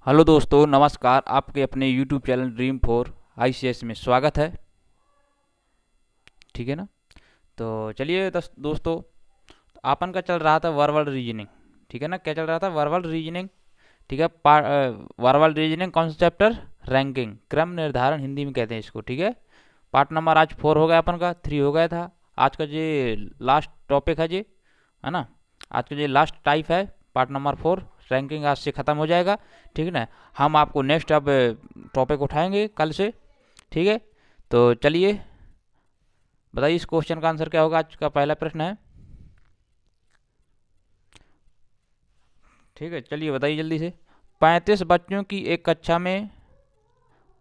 Hello दोस्तों, नमस्कार। आपके अपने YouTube channel dream for ICS में स्वागत है। ठीक है ना। तो चलिए दोस्तों, आपन का चल रहा था वर्बल रीजनिंग। ठीक है ना। क्या चल रहा था? Verbal reasoning. ठीक है। वर्बल रीजनिंग कौन सा चैप्टर? रैंकिंग, क्रम निर्धारण हिंदी में कहते हैं इसको। ठीक है। पार्ट नंबर आज 4 हो गया, अपन का 3 हो गया था। आज का ये लास्ट टॉपिक है, ये है ना। आज का ये लास्ट टाइप है, पार्ट नंबर 4। रैंकिंग आज से ख़त्म हो जाएगा। ठीक है ना। हम आपको नेक्स्ट अब टॉपिक उठाएंगे कल से। ठीक है। तो चलिए बताइए, इस क्वेश्चन का आंसर क्या होगा? आज का पहला प्रश्न है। ठीक है, चलिए बताइए जल्दी से। 35 बच्चों की एक कक्षा में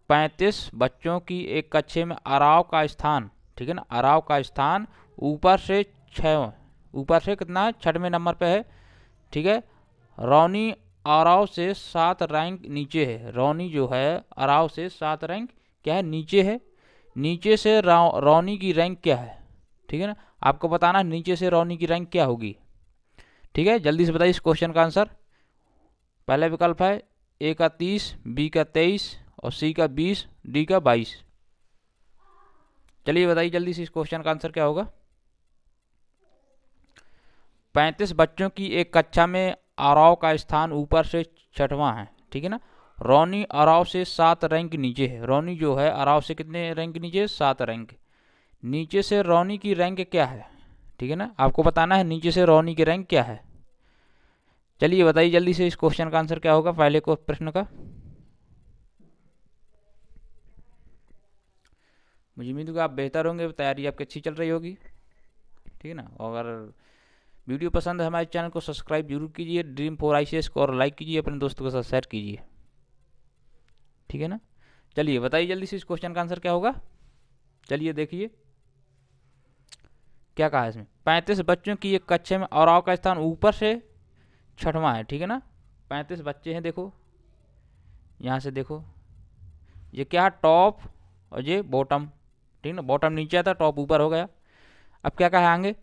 35 बच्चों की एक कक्षा में अराव का स्थान। ठीक है ना। अराव का स्थान ऊपर से 6, ऊपर से कितना है? 6वें नंबर पे है। ठीक है। रौनी अराव से 7 रैंक नीचे है। रौनी जो है अराव से 7 रैंक क्या है? नीचे है। नीचे से रौनी की रैंक क्या है? ठीक है ना। आपको बताना है नीचे से रौनी की रैंक क्या होगी। ठीक है, जल्दी से बताइए इस क्वेश्चन का आंसर। पहला विकल्प है ए का 30, बी का 23 और सी का 20, डी का 22। चलिए बताइए जल्दी से इस क्वेश्चन का आंसर क्या होगा। 35 बच्चों की एक कक्षा में अराव का स्थान ऊपर से 6वां है। ठीक है ना। रौनी अराव से 7 रैंक नीचे है। रौनी जो है अराव से कितने रैंक नीचे है? 7 रैंक नीचे से रौनी की रैंक क्या है? ठीक है ना। आपको बताना है नीचे से रौनी की रैंक क्या है। चलिए बताइए जल्दी से इस क्वेश्चन का आंसर क्या होगा, पहले को प्रश्न का। मुझे उम्मीद है कि आप बेहतर होंगे, तैयारी आपकी अच्छी चल रही होगी। ठीक है ना। और अगर वीडियो पसंद है हमारे चैनल को सब्सक्राइब जरूर कीजिए, ड्रीम फोर आईसीएस को, और लाइक कीजिए, अपने दोस्तों के साथ शेयर कीजिए। ठीक है ना। चलिए बताइए जल्दी से इस क्वेश्चन का आंसर क्या होगा। चलिए देखिए क्या कहा है इसमें। 35 बच्चों की एक कक्षा में अराव का स्थान ऊपर से 6वां है। ठीक है ना। 35 बच्चे हैं, देखो यहाँ से देखो, ये क्या है? टॉप और ये बॉटम। ठीक है ना। बॉटम नीचे आता, टॉप ऊपर हो गया। अब क्या कहा है आगे?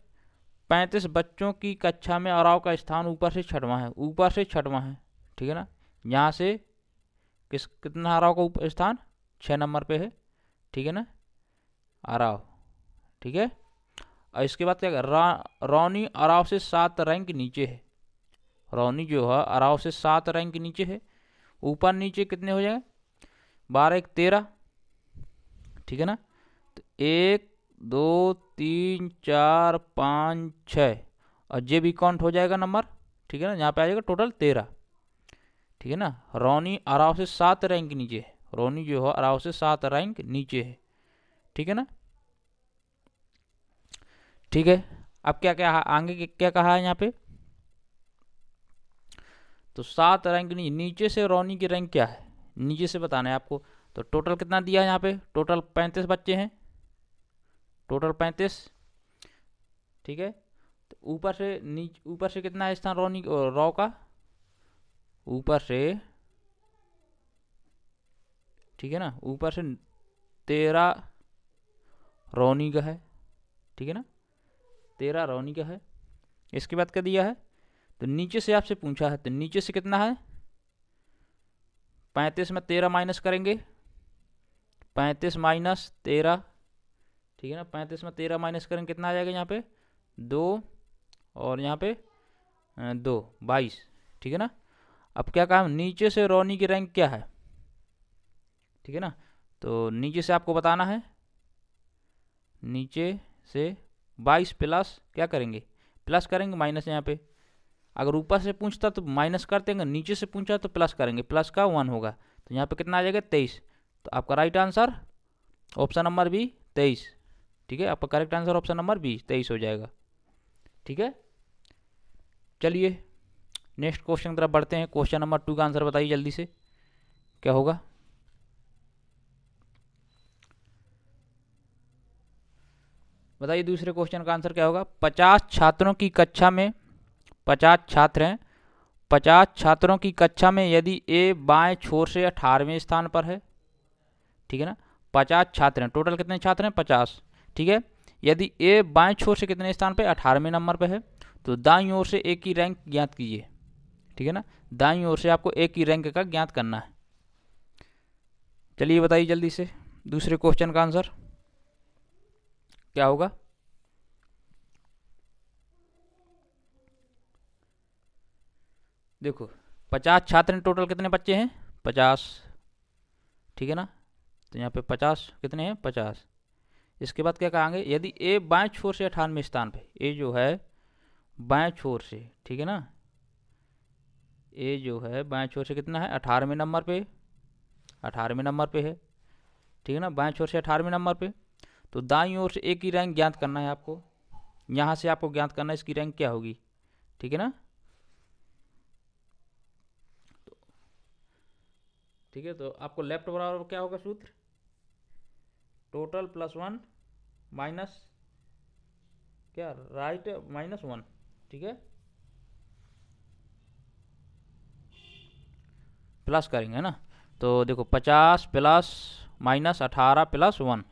35 बच्चों की कक्षा में अराव का स्थान ऊपर से 6वां है। ऊपर से 6वां है। ठीक है ना। यहाँ से कितना अराव का ऊपर स्थान? 6 नंबर पे है। ठीक है ना। अराव। ठीक है। और इसके बाद क्या? रौनी अराव से 7 रैंक नीचे है। रौनी जो है अराव से 7 रैंक नीचे है। ऊपर नीचे कितने हो जाएंगे? 12 1 13। ठीक है ना। तो 1 2 3 4 5 6, और ये भी काउंट हो जाएगा नंबर। ठीक है ना। यहाँ पे आ जाएगा टोटल 13। ठीक है ना। रौनी अराव से 7 रैंक नीचे है। रौनी जो है अराव से 7 रैंक नीचे है। ठीक है ना। ठीक है। अब क्या क्या आगे क्या कहा है यहाँ पे? तो 7 रैंक नीचे से रौनी की रैंक क्या है? नीचे से बताना है आपको। तो टोटल कितना दिया है यहाँ पे? टोटल 35 बच्चे हैं। टोटल 35। ठीक है। तो ऊपर से कितना है स्थान रौनी रौ का? ऊपर से, ठीक है ना, ऊपर से 13 रौनी का है। ठीक है ना। 13 रौनी का है। इसके बाद क्या दिया है? तो नीचे से आपसे पूछा है, तो नीचे से कितना है? 35 में 13 माइनस करेंगे। 35 माइनस 13। ठीक है ना। 35 में 13 माइनस करेंगे, कितना आ जाएगा यहाँ पे? 2, और यहाँ पे 2, 22। ठीक है ना। अब क्या कहा? नीचे से रौनी की रैंक क्या है? ठीक है ना। तो नीचे से आपको बताना है। नीचे से 22 प्लस क्या करेंगे? प्लस करेंगे, माइनस यहाँ पे। अगर ऊपर से पूछता तो माइनस कर देंगे, नीचे से पूछा तो प्लस करेंगे, प्लस का 1 होगा। तो यहाँ पे कितना आ जाएगा? 23। तो आपका right answer option number B 23। ठीक है। आपका correct answer option number B 23 हो जाएगा। ठीक है। चलिए नेक्स्ट क्वेश्चन की तरफ बढ़ते हैं। क्वेश्चन नंबर 2 का आंसर बताइए जल्दी से क्या होगा। बताइए दूसरे क्वेश्चन का आंसर क्या होगा। 50 छात्रों की कक्षा में 50 छात्र हैं। 50 छात्रों की कक्षा में यदि ए बाएं छोर से 18वें स्थान पर है। ठीक है ना। 50 छात्र हैं, टोटल कितने छात्र हैं? 50। ठीक है। यदि ए बाएं छोर से कितने स्थान पे? 18वें नंबर पे है। तो दाईं ओर से ए की रैंक ज्ञात कीजिए। ठीक है ना। दाईं ओर से आपको एक ही रैंक का ज्ञात करना है। चलिए बताइए जल्दी से दूसरे क्वेश्चन का आंसर क्या होगा। देखो 50 छात्र हैं, टोटल कितने बच्चे हैं 50, ठीक है ना। तो यहाँ पे 50 कितने हैं 50। इसके बाद क्या कहेंगे, यदि ए बाएं छोर से 98वें स्थान पे, ए जो है बाएं छोर से, ठीक है ना, ए जो है बाएं छोर से कितना है 18वें नंबर पे, 18वें नंबर पे है, ठीक है ना, बाएं छोर से 18वें नंबर पे। तो दाईं ओर से एक की रैंक ज्ञात करना है आपको, यहाँ से आपको ज्ञात करना है इसकी रैंक क्या होगी, ठीक है ना। ठीक है, तो आपको लेफ्ट बराबर क्या होगा सूत्र, टोटल प्लस 1 माइनस क्या राइट माइनस 1, ठीक है, प्लस करेंगे ना। तो देखो 50 प्लस माइनस 18 प्लस 1,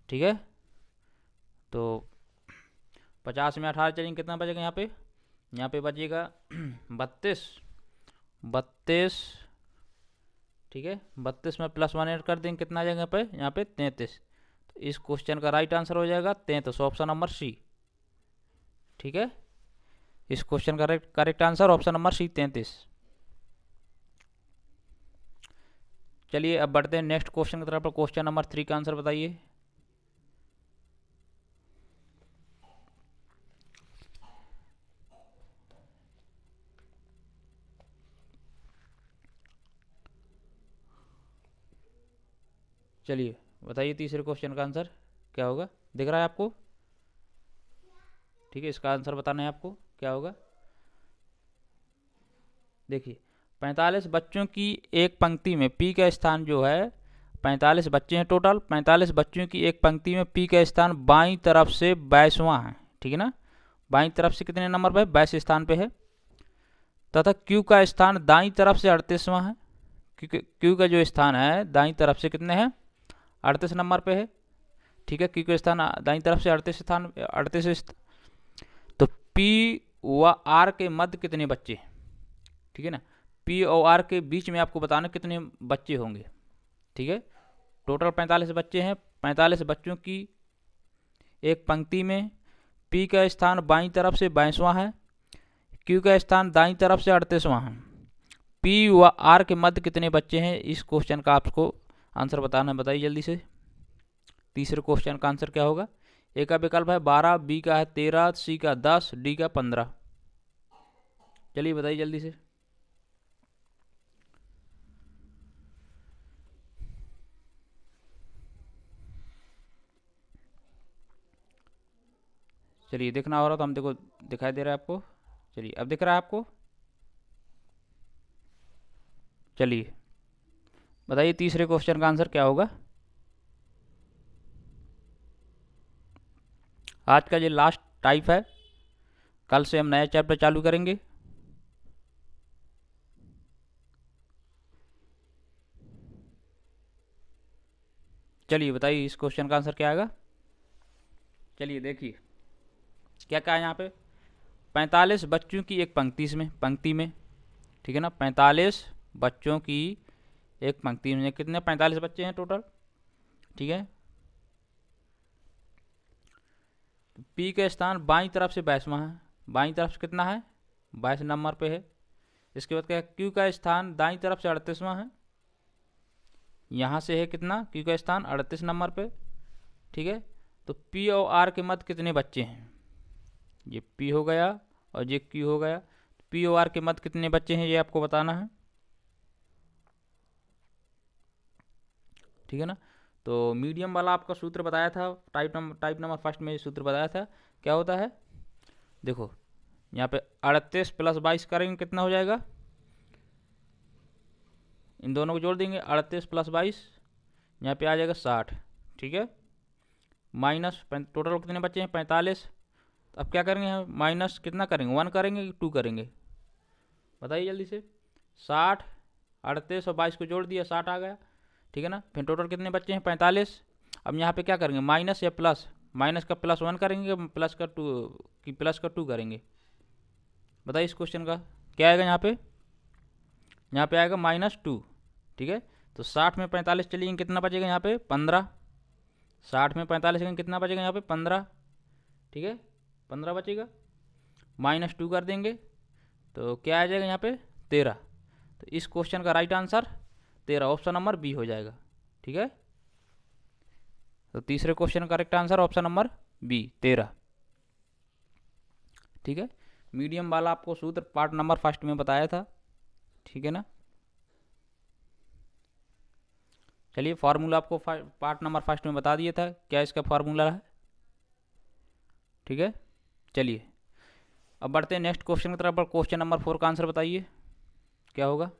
ठीक है। तो 50 में 18 चलेंगे कितना बचेगा यहाँ पे बचेगा 32, 32, ठीक है। 32 में प्लस 1 ऐड कर देंगे कितना आ जाएगा यहाँ पे 33। तो इस क्वेश्चन का राइट आंसर हो जाएगा 33, ऑप्शन नंबर सी, ठीक है। इस क्वेश्चन का correct answer option number C 33। चलिए अब बढ़ते हैं नेक्स्ट क्वेश्चन की तरफ। क्वेश्चन नंबर 3 का आंसर बताइए। चलिए बताइए तीसरे क्वेश्चन का आंसर क्या होगा, दिख रहा है आपको, ठीक है। इसका आंसर बताना है आपको क्या होगा। देखिए 45 बच्चों की एक पंक्ति में पी का स्थान जो है, 45 बच्चे हैं टोटल, 45 बच्चों की एक पंक्ति में पी का स्थान बाईं तरफ से 22वां है, ठीक है ना। बाईं तरफ से कितने नंबर पे, 22 स्थान पे है। तथा क्यू का स्थान दाईं तरफ से 38वां है, क्योंकि क्यू का जो स्थान है दाईं तरफ से कितने हैं 38 नंबर पे है, ठीक है। क्यू का स्थान दाईं तरफ से 38 तो पी व आर के मध्य कितने बच्चे, ठीक है ना। पी और आर के बीच में आपको बताना कितने बच्चे होंगे, ठीक है। टोटल 45 बच्चे हैं, 45 बच्चों की एक पंक्ति में पी का स्थान बाईं तरफ से 22वां है, क्यू का स्थान दाईं तरफ से 38वां है। पी व आर के मध्य कितने बच्चे हैं, इस क्वेश्चन का आपको आंसर बताना है। बताइए जल्दी से तीसरे क्वेश्चन का आंसर क्या होगा। ए का विकल्प है 12, बी का है 13, सी का 10, डी का 15। चलिए बताइए जल्दी से। चलिए देखना हो रहा तो हम देखो दिखाई दे रहा है आपको, चलिए अब दिख रहा है आपको। चलिए बताइए तीसरे क्वेश्चन का आंसर क्या होगा। आज का ये लास्ट टाइप है, कल से हम नया चैप्टर चालू करेंगे। चलिए बताइए इस क्वेश्चन का आंसर क्या आएगा। चलिए देखिए क्या कहा है यहाँ पे, 45 बच्चों की एक पंक्ति में, ठीक है ना। 45 बच्चों की एक पंक्ति में कितने 45 बच्चे हैं टोटल, ठीक है। पी का स्थान बाईं तरफ से 22वां है, बाईं तरफ से कितना है 22 नंबर पे है। इसके बाद क्या है, क्यू का स्थान दाईं तरफ से 38वां है, यहाँ से है कितना क्यू का स्थान 38 नंबर पे, ठीक है। तो पी और आर के मध्य कितने बच्चे हैं, ये पी हो गया और ये क्यू हो गया। पी और आर के मध्य कितने बच्चे हैं ये आपको बताना है, ठीक है ना। तो मीडियम वाला आपका सूत्र बताया था, टाइप नंबर फर्स्ट में सूत्र बताया था, क्या होता है देखो यहाँ पे 38 प्लस 22 करेंगे कितना हो जाएगा, इन दोनों को जोड़ देंगे 38 प्लस 22 यहाँ पे आ जाएगा 60, ठीक है। माइनस टोटल कितने बच्चे हैं 45। तो अब क्या करेंगे हम माइनस कितना करेंगे 1 करेंगे कि 2 करेंगे, बताइए जल्दी से। 60, 38 और 22 को जोड़ दिया 60 आ गया, ठीक है ना। फिर टोटल कितने बच्चे हैं 45। अब यहाँ पे क्या करेंगे माइनस या प्लस, माइनस का प्लस 1 करेंगे, प्लस का 2 करेंगे, बताइए इस क्वेश्चन का क्या आएगा यहाँ पे? यहाँ पे आएगा -2, ठीक है। तो 60 में 45 चलिए कितना बचेगा यहाँ पे? 15। 60 में 45 कितना बचेगा यहाँ पे? 15, ठीक है, 15 बचेगा। -2 कर देंगे तो क्या आ जाएगा यहाँ पे? 13। तो इस क्वेश्चन का right answer 13, option number B हो जाएगा, ठीक है। तो तीसरे क्वेश्चन का correct answer option number B, 13, ठीक है। मीडियम वाला आपको सूत्र पार्ट नंबर फर्स्ट में बताया था, ठीक है ना। चलिए फार्मूला आपको पार्ट नंबर फर्स्ट में बता दिया था, क्या इसका फार्मूला है, ठीक है। चलिए अब बढ़ते हैं नेक्स्ट क्वेश्चन की तरफ। पर क्वेश्चन नंबर 4 का आंसर बताइए क्या होगा।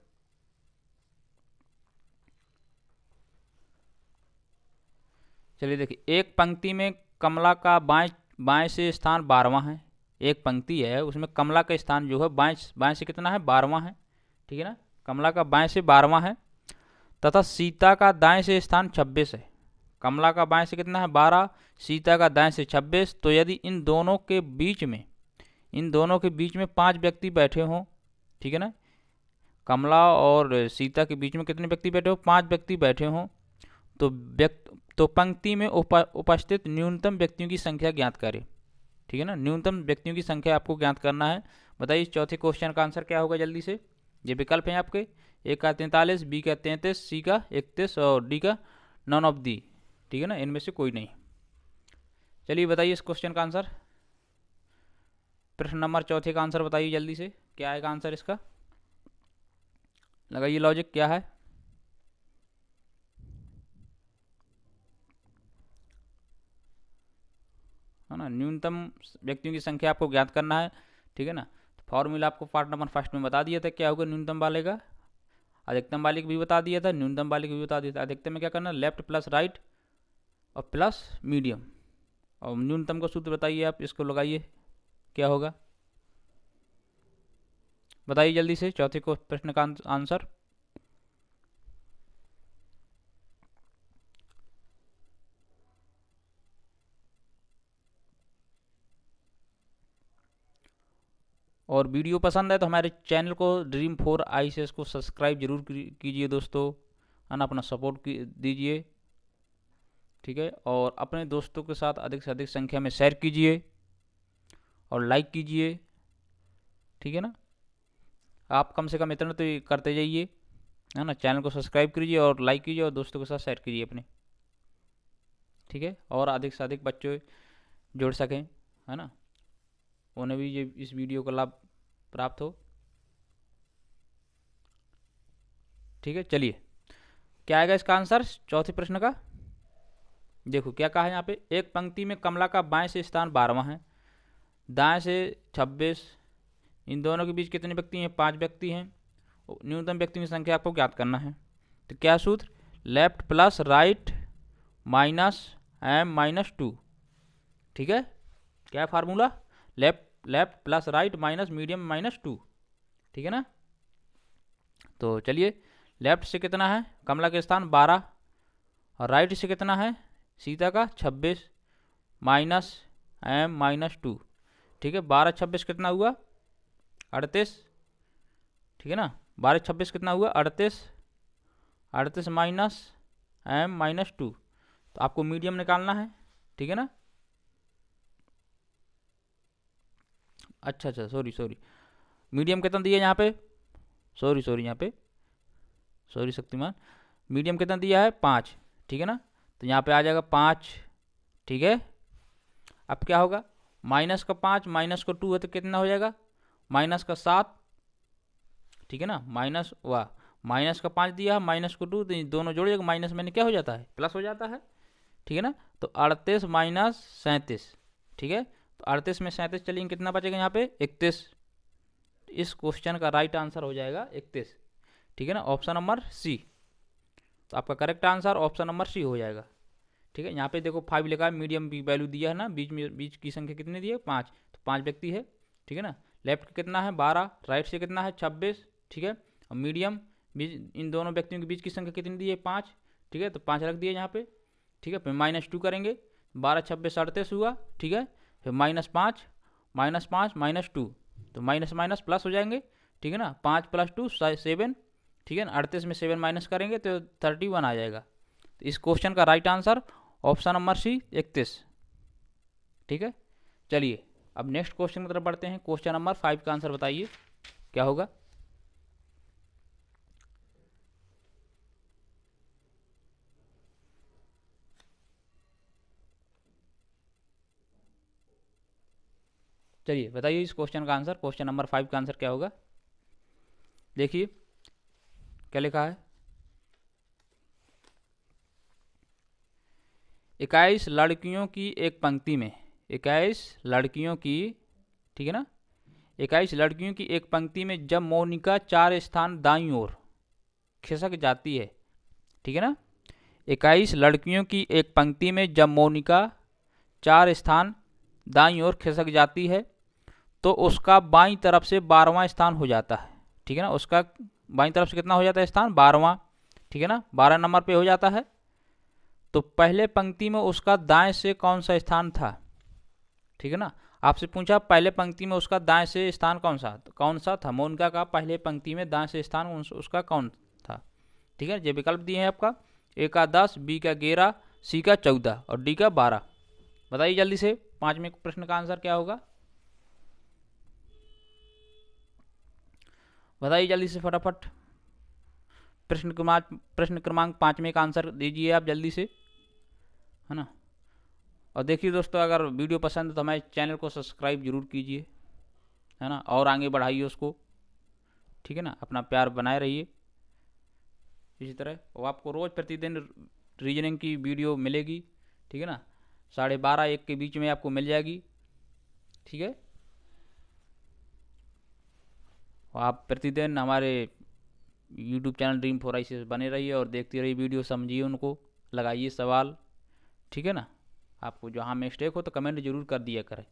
चलिए देखिए, एक पंक्ति में कमला का बाएं से स्थान 12वां है। एक पंक्ति है उसमें कमला का स्थान जो है बाएं से कितना है? 12वां है, ठीक है ना। कमला का बाएं से 12वां है तथा सीता का दाएं से स्थान 26 है। कमला का बाएं से कितना है? 12, सीता का दाएं से 26। तो यदि इन दोनों के बीच में 5 व्यक्ति बैठे हों, ठीक है ना। कमला और सीता के बीच में कितने व्यक्ति बैठे हो? 5 व्यक्ति बैठे हों। तो पंक्ति में उपस्थित न्यूनतम व्यक्तियों की संख्या ज्ञात करें, ठीक है ना। न्यूनतम व्यक्तियों की संख्या आपको ज्ञात करना है। बताइए चौथे क्वेश्चन का आंसर क्या होगा जल्दी से। ये विकल्प हैं आपके, ए का 43, बी का 33, सी का 31 और डी का नॉन ऑफ दी, ठीक है ना, इनमें से कोई नहीं। चलिए बताइए इस क्वेश्चन का आंसर। प्रश्न नंबर चौथे का आंसर बताइए जल्दी से, क्या आएगा आंसर इसका। लगाइए लॉजिक क्या है। है ना, न्यूनतम व्यक्तियों की संख्या आपको ज्ञात करना है, ठीक है ना। तो फॉर्मूला आपको पार्ट नंबर फर्स्ट में बता दिया था क्या होगा न्यूनतम वाले का। अधिकतम वाले को भी बता दिया था, न्यूनतम वाले को भी बता दिया था। अधिकतम में क्या करना है? लेफ्ट प्लस राइट और प्लस मीडियम। और न्यूनतम का सूत्र बताइए आप, इसको लगाइए क्या होगा, बताइए जल्दी से चौथे को प्रश्न का आंसर। और वीडियो पसंद है तो हमारे चैनल को Dream4 ICS को सब्सक्राइब जरूर कीजिए दोस्तों, है ना, अपना सपोर्ट दीजिए, ठीक है। और अपने दोस्तों के साथ अधिक से अधिक संख्या में शेयर कीजिए और लाइक कीजिए, ठीक है ना। आप कम से कम इतना तो करते जाइए, है ना। चैनल को सब्सक्राइब कीजिए और लाइक कीजिए और दोस्तों के साथ शेयर कीजिए अपने, ठीक है। और अधिक से अधिक बच्चे जुड़ सकें, है ना, उन्हें भी ये इस वीडियो का लाभ प्राप्त हो, ठीक है। चलिए क्या आएगा इसका आंसर चौथे प्रश्न का। देखो क्या कहा है यहाँ पे, एक पंक्ति में कमला का बाएं से स्थान 12वां है, दाएं से 26। इन दोनों के बीच कितने व्यक्ति हैं? 5 व्यक्ति हैं। न्यूनतम व्यक्तियों की संख्या आपको ज्ञात करना है। तो क्या सूत्र? Left plus right minus m-2, ठीक है। क्या है formula? Left plus right minus medium -2, ठीक है ना। तो चलिए, लेफ्ट से कितना है? कमला के स्थान 12 और राइट से कितना है? सीता का 26 माइनस m-2, ठीक है। 12 26 कितना हुआ? 38, ठीक है ना। 12 26 कितना हुआ? 38। 38 माइनस m-2, तो आपको मीडियम निकालना है, ठीक है ना। अच्छा सॉरी मीडियम कितना दिया यहाँ पे? सॉरी यहाँ पे सॉरी शक्तिमान, मीडियम कितना दिया है? 5, ठीक है ना। तो यहाँ पे आ जाएगा 5, ठीक है। अब क्या होगा? माइनस का 5 माइनस का 2 है तो कितना हो जाएगा? माइनस का 7, ठीक है ना। माइनस का 5 दिया है, माइनस को 2, तो दोनों जोड़ जाएगा, माइनस में क्या हो जाता है? प्लस हो जाता है, ठीक है ना। तो 38 माइनस 37, ठीक है। तो 38 में 37 चलिए कितना बचेगा यहाँ पे? 31। इस क्वेश्चन का राइट आंसर हो जाएगा 31, ठीक है ना, ऑप्शन नंबर सी। तो आपका correct answer option number C हो जाएगा, ठीक है। यहाँ पे देखो 5 लिखा है, मीडियम भी वैल्यू दिया है ना, बीच की संख्या कितनी दी है? 5, तो 5 व्यक्ति है, ठीक है ना। लेफ्ट कितना है? 12, राइट से कितना है? 26, ठीक है। और मीडियम बीच, इन दोनों व्यक्तियों के बीच की संख्या कितनी दी है? 5, ठीक है। तो 5 रख दिए यहाँ पे, ठीक है। फिर -2 करेंगे, 12 26 38 हुआ, ठीक है। फिर -5 -2, तो माइनस माइनस प्लस हो जाएंगे, ठीक है ना, 5 + 2 7, ठीक है ना, 38 में 7 माइनस करेंगे तो 31 आ जाएगा। तो इस क्वेश्चन का right answer option number C 31, ठीक है। चलिए अब नेक्स्ट क्वेश्चन की तरफ बढ़ते हैं। क्वेश्चन नंबर 5 का आंसर बताइए क्या होगा। चलिए बताइए इस क्वेश्चन का आंसर, क्वेश्चन नंबर 5 का आंसर क्या होगा। देखिए क्या लिखा है, 21 लड़कियों की एक पंक्ति में, 21 लड़कियों की, ठीक है ना, 21 लड़कियों की एक पंक्ति में जब मोनिका 4 स्थान दाईं ओर खिसक जाती है, ठीक है ना, 21 लड़कियों की एक पंक्ति में जब मोनिका 4 स्थान दाईं ओर खिसक जाती है तो उसका बाईं तरफ से 12वां स्थान हो जाता है, ठीक है ना, उसका बाईं तरफ से कितना हो जाता है स्थान, 12वां, ठीक है ना, 12 नंबर पे हो जाता है। तो पहले पंक्ति में उसका दाएं से कौन सा स्थान था, ठीक है ना, आपसे पूछा पहले पंक्ति में उसका दाएं से स्थान कौन सा था, मोनिका का पहले पंक्ति में दाएं से स्थान उसका कौन था, ठीक है। ये विकल्प दिए हैं आपका, ए का 10, बी का 11, सी का 14 और डी का 12। बताइए जल्दी से 5वें प्रश्न का आंसर क्या होगा, बताइए जल्दी से फटाफट। प्रश्न क्रमांक 5 का आंसर दीजिए आप जल्दी से, है ना। और देखिए दोस्तों, अगर वीडियो पसंद है तो हमारे चैनल को सब्सक्राइब जरूर कीजिए, है ना, और आगे बढ़ाइए उसको, ठीक है ना, अपना प्यार बनाए रहिए इसी तरह। और आपको रोज़ प्रतिदिन रीजनिंग की वीडियो मिलेगी, ठीक है ना, 12:30-1 के बीच में आपको मिल जाएगी, ठीक है। और आप प्रतिदिन हमारे YouTube channel dream for I से बने रहिए और देखते रहिए वीडियो, समझिए उनको, लगाइए सवाल, ठीक है ना। आपको जहाँ मिस्टेक हो तो कमेंट जरूर कर दिया करें,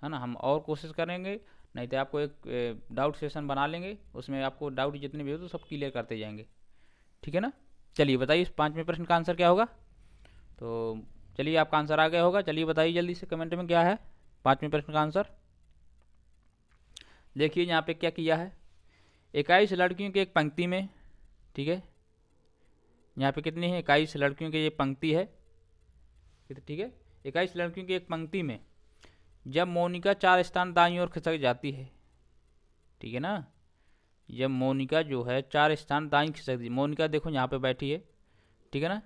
है ना, हम और कोशिश करेंगे, नहीं तो आपको एक डाउट सेशन बना लेंगे, उसमें आपको डाउट जितने भी हो तो सब क्लियर करते जाएंगे, ठीक है ना। चलिए बताइए 5वें प्रश्न का आंसर क्या होगा। तो चलिए आपका आंसर आ गया होगा, चलिए बताइए जल्दी से कमेंट में क्या है 5वें प्रश्न का आंसर। देखिए यहाँ पे क्या किया है, 21 लड़कियों की एक पंक्ति में, ठीक है, यहाँ पे कितनी है, 21 लड़कियों की ये पंक्ति है, ठीक है, 21 लड़कियों की एक पंक्ति में जब मोनिका 4 स्थान दाईं ओर खिसक जाती है, ठीक है ना, जब मोनिका जो है 4 स्थान दाईं खिसक दी, मोनिका देखो यहाँ पे बैठी है, ठीक है ना,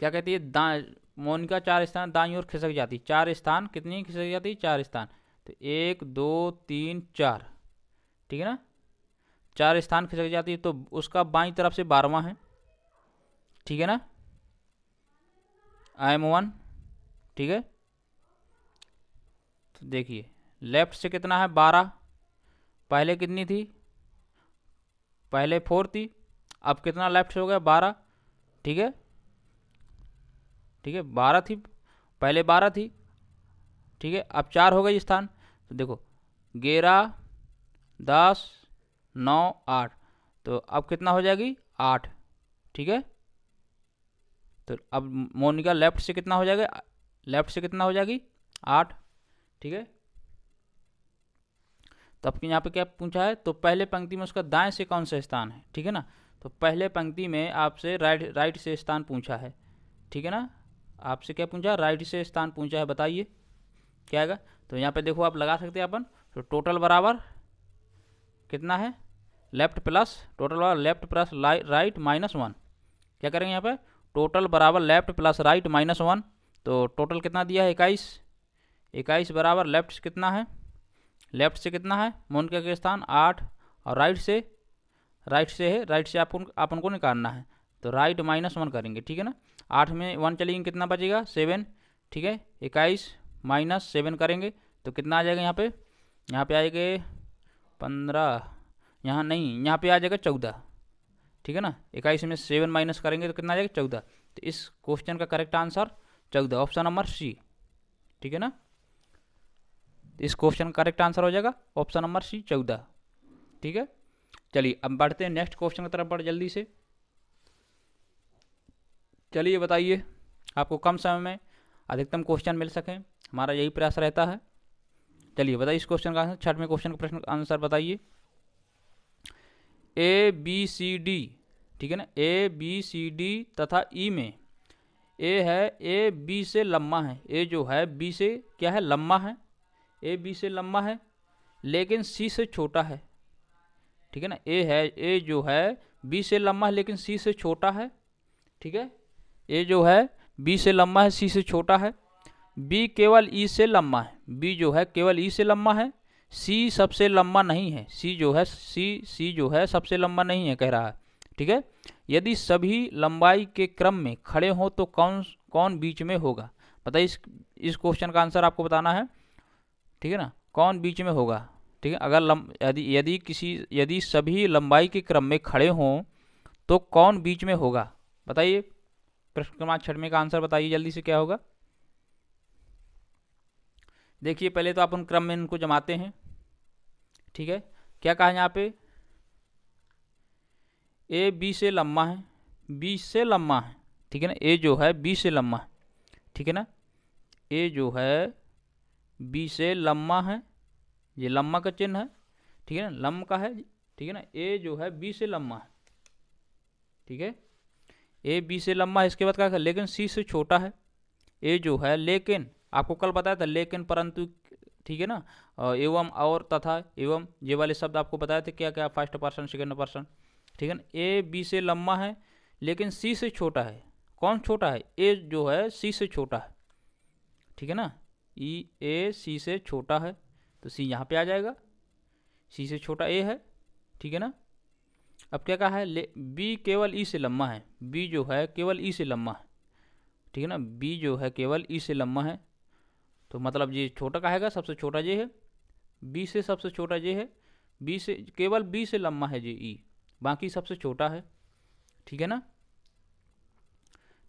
क्या कहती है, मोनिका 4 स्थान दाईं ओर खिसक जाती, 4 स्थान कितनी खिसक जाती, 4 स्थान, तो 1 2 3 4, ठीक है ना, 4 स्थान खिसक जाती है तो उसका बाईं तरफ से 12वां है, ठीक है ना, IM1, ठीक है। तो देखिए लेफ्ट से कितना है 12, पहले कितनी थी, पहले 4 थी, अब कितना लेफ्ट से हो गया 12, ठीक है, ठीक है, 12 थी, पहले 12 थी, ठीक है, अब 4 हो गई स्थान। तो देखो 11 10 9 8, तो अब कितना हो जाएगी 8, ठीक है। तो अब मोनिका लेफ्ट से कितना हो जाएगा, लेफ्ट से कितना हो जाएगी 8, ठीक है। तो अब यहाँ पे क्या पूछा है, तो पहले पंक्ति में उसका दाएं से कौन सा स्थान है, ठीक है ना, तो पहले पंक्ति में आपसे राइट से स्थान पूछा है, ठीक है ना, आपसे क्या पूछा, राइट से स्थान पूछा है, बताइए क्या आएगा। तो यहाँ पे देखो आप लगा सकते हैं अपन, तो टोटल बराबर कितना है, लेफ्ट प्लस टोटल बराबर लेफ्ट प्लस राइट -1, क्या करेंगे यहाँ पे, टोटल बराबर लेफ्ट प्लस राइट -1, तो टोटल कितना दिया है 21, 21 बराबर लेफ्ट से कितना है, लेफ्ट से कितना है मोनिका के स्थान 8, और राइट से है, राइट से अपन को निकालना है, तो राइट -1 करेंगे, ठीक है ना, 8 में 1 चलेंगे कितना बचेगा 7, ठीक है, 21 -7 करेंगे तो कितना आ जाएगा, यहाँ पे आएगा 15, यहाँ नहीं, यहाँ पे आ जाएगा 14, ठीक है ना, 21 में 7 माइनस करेंगे तो कितना आ जाएगा 14। तो इस क्वेश्चन का correct answer 14, option number C, ठीक है ना, इस क्वेश्चन का करेक्ट आंसर हो जाएगा ऑप्शन नंबर सी 14, ठीक है। चलिए अब बढ़ते हैं नेक्स्ट क्वेश्चन की तरफ, बढ़ जल्दी से। चलिए बताइए, आपको कम समय में अधिकतम क्वेश्चन मिल सके, हमारा यही प्रयास रहता है, चलिए बताइए इस क्वेश्चन का आंसर, 6वें क्वेश्चन का प्रश्न का आंसर बताइए। ए बी सी डी, ठीक है ना, ए बी सी डी तथा ई में ए है, ए बी से लंबा है, ए जो है बी से क्या है, लंबा है, ए बी से लंबा है लेकिन सी से छोटा है, ठीक है ना, ए है, ए जो है बी से लंबा है लेकिन सी से छोटा है, ठीक है, ए जो है बी से लंबा है, सी से छोटा है, बी केवल ई से लंबा है, बी जो है केवल ई से लंबा है, सी सबसे लंबा नहीं है, सी जो है सी जो है सबसे लंबा नहीं है कह रहा है, ठीक है। यदि सभी लंबाई के क्रम में खड़े हों तो कौन कौन बीच में होगा, बताइए इस क्वेश्चन का आंसर आपको बताना है, ठीक है ना, कौन बीच में होगा, ठीक है। अगर यदि सभी लंबाई के क्रम में खड़े हों तो कौन बीच में होगा, बताइए प्रश्न क्रमांक 6 का आंसर बताइए जल्दी से क्या होगा। देखिए पहले तो आप उन क्रम में इनको जमाते हैं, ठीक है, क्या कहा यहाँ पे, ए बी से लंबा है, बी से लंबा है, ठीक है ना, ए जो है बी से लंबा है, ठीक है ना, ए जो है बी से लंबा है, ये लंबा का चिन्ह है, ठीक है ना, लंब का है, ठीक है ना, ए जो है बी से लंबा है, ठीक है, ए बी से लंबा है, इसके बाद क्या है, लेकिन सी से छोटा है, ए जो है लेकिन, आपको कल बताया था लेकिन परंतु, ठीक है ना, एवं और तथा एवं ये वाले शब्द आपको बताए थे, क्या क्या, फर्स्ट पर्सन सेकंड पर्सन, ठीक है ना, ए बी से लंबा है लेकिन सी से छोटा है, कौन छोटा है, ए जो है सी से छोटा है, ठीक है ना, ए सी से छोटा है तो सी यहाँ पे आ जाएगा, सी से छोटा ए है, ठीक है ना। अब क्या कहा है, बी केवल ई से लंबा है, बी जो है केवल ई से लंबा है, ठीक है ना, बी जो है केवल ई से लंबा है, तो मतलब ये छोटा कहेगा, सबसे छोटा ये है, बी से सबसे छोटा ये है, बी से केवल बी से लंबा है ये ई, बाकी सबसे छोटा है, ठीक है ना,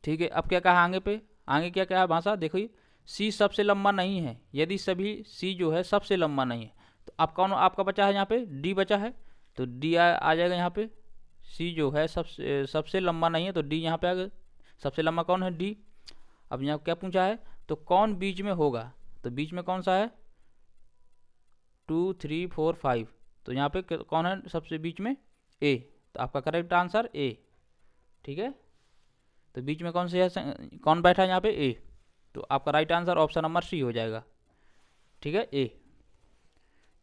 ठीक है। अब क्या कहा आगे पे, आगे क्या कहा भाषा, देखो सी सबसे लंबा नहीं है, यदि सभी सी जो है सबसे लंबा नहीं है तो आप कौन आपका बचा है यहाँ पे, डी बचा है, तो डी आ जाएगा यहाँ पे, सी जो है सबसे लंबा नहीं है तो डी यहाँ पे आ गया, सबसे लंबा कौन है, डी। अब यहाँ क्या पूछा है, तो कौन बीच में होगा, तो बीच में कौन सा है, 2 3 4 5, तो यहाँ पे कौन है सबसे बीच में, ए, तो आपका करेक्ट आंसर ए, ठीक है, तो बीच में कौन से है, कौन बैठा है यहाँ पे, ए, तो आपका right answer option number C हो जाएगा, ठीक है, ए,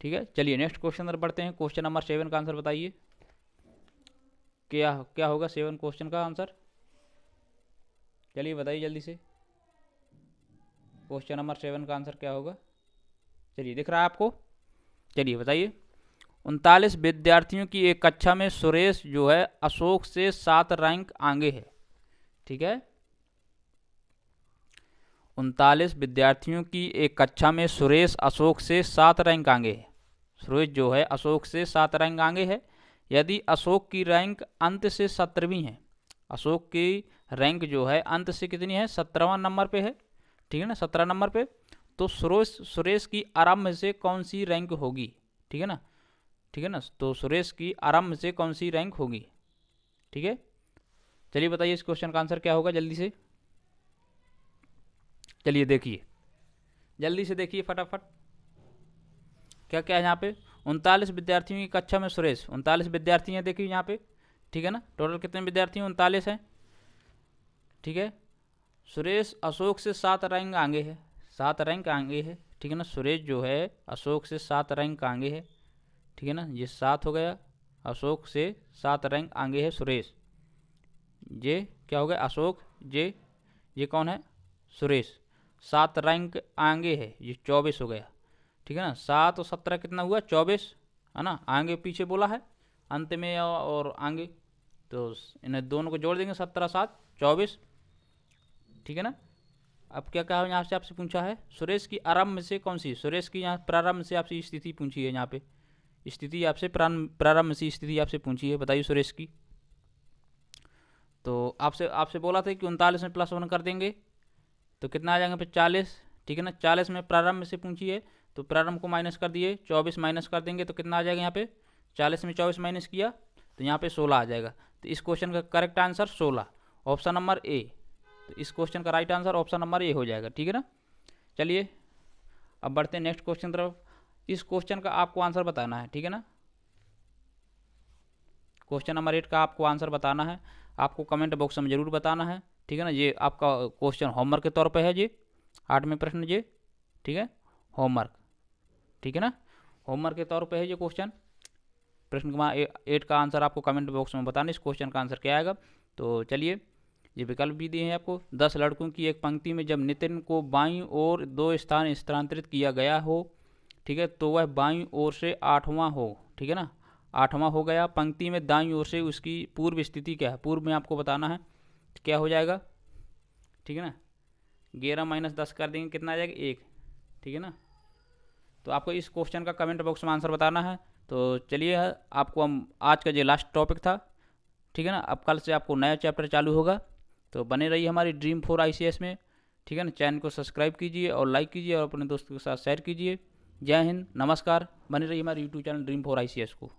ठीक है। चलिए नेक्स्ट क्वेश्चन पर बढ़ते हैं, क्वेश्चन नंबर 7 का आंसर बताइए, क्या क्या होगा 7 क्वेश्चन का आंसर, चलिए बताइए जल्दी से, क्वेश्चन नंबर 7 का आंसर क्या होगा, चलिए दिख रहा है आपको, चलिए बताइए। 39 विद्यार्थियों की एक कक्षा में सुरेश जो है अशोक से 7 रैंक आगे है, ठीक है, 39 विद्यार्थियों की एक कक्षा में सुरेश अशोक से 7 रैंक आगे है, सुरेश जो है अशोक से 7 रैंक आगे है, यदि अशोक की रैंक अंत से 17वीं है, अशोक की रैंक जो है अंत से कितनी है, 17वां नंबर पे है, ठीक है ना, 17 नंबर पे, तो सुरेश की आरंभ से कौन सी रैंक होगी, ठीक है ना, ठीक है ना, तो सुरेश की आरंभ से कौन सी रैंक होगी, ठीक है। चलिए बताइए इस क्वेश्चन का आंसर क्या होगा जल्दी से, चलिए देखिए जल्दी से देखिए फटाफट, क्या क्या है यहाँ पे, 39 विद्यार्थियों की कक्षा में सुरेश, 39 विद्यार्थी हैं देखिए यहाँ पे, ठीक है ना, टोटल कितने विद्यार्थी हैं, 39 हैं, ठीक है, सुरेश अशोक से 7 रैंक आगे है, 7 रैंक आगे है, ठीक है ना, सुरेश जो है अशोक से 7 रैंक आगे है, ठीक है ना, ये 7 हो गया, अशोक से 7 रैंक आगे है सुरेश, ये क्या हो गया अशोक, ये कौन है, सुरेश, 7 रैंक आगे है, ये 24 हो गया, ठीक है ना, 7 और 17 कितना हुआ, 24, है ना, आगे पीछे बोला है अंत में और आगे, तो इन्हें दोनों को जोड़ देंगे, 17 7 24, ठीक है ना। अब क्या कहा यहाँ से आपसे पूछा है, सुरेश की आरंभ से कौन सी, सुरेश की यहाँ प्रारंभ से आपसे स्थिति पूछी है, यहाँ पे स्थिति आपसे प्रारंभ से स्थिति आपसे पूछी है, बताइए सुरेश की, तो आपसे बोला था कि 39 में +1 कर देंगे तो कितना आ जाएगा फिर 40, ठीक है ना, 40 में प्रारंभ से पूछी है तो प्रारंभ को माइनस कर दिए, 24 माइनस कर देंगे तो कितना आ जाएगा यहाँ पे, 40 में 24 माइनस किया तो यहाँ पे 16 आ जाएगा, तो इस क्वेश्चन का correct answer 16, option number A, तो इस क्वेश्चन का right answer option number A हो जाएगा, ठीक है ना। चलिए अब बढ़ते हैं नेक्स्ट क्वेश्चन तरफ, इस क्वेश्चन का आपको आंसर बताना है, ठीक है ना। क्वेश्चन नंबर 8 का आपको आंसर बताना है, आपको कमेंट बॉक्स में ज़रूर बताना है, ठीक है ना। ये आपका क्वेश्चन होमवर्क के तौर पे है, ये 8वें प्रश्न ये, ठीक है, होमवर्क, ठीक है ना, होमवर्क के तौर पे है ये क्वेश्चन। प्रश्न क्रमांक 8 का आंसर आपको कमेंट बॉक्स में बताना, इस क्वेश्चन का आंसर क्या आएगा। तो चलिए, ये विकल्प भी दिए हैं आपको। 10 लड़कों की एक पंक्ति में जब नितिन को बाईं ओर 2 स्थान स्थानांतरित किया गया हो, ठीक है, तो वह बाईं ओर से 8वां हो, ठीक है ना, 8वां हो गया। पंक्ति में दाईं ओर से उसकी पूर्व स्थिति क्या है, पूर्व में आपको बताना है, क्या हो जाएगा, ठीक है ना। 11 माइनस 10 कर देंगे, कितना आ जाएगा, 1, ठीक है ना। तो आपको इस क्वेश्चन का कमेंट बॉक्स में आंसर बताना है। तो चलिए, आपको हम आज का जो लास्ट टॉपिक था, ठीक है ना, अब कल से आपको नया चैप्टर चालू होगा। तो बने रहिए हमारी ड्रीम 4 ICS में, ठीक है ना। चैनल को सब्सक्राइब कीजिए और लाइक कीजिए और अपने दोस्तों के साथ शेयर कीजिए। जय हिंद, नमस्कार। बने रहिए हमारे यूट्यूब चैनल ड्रीम 4 ICS को।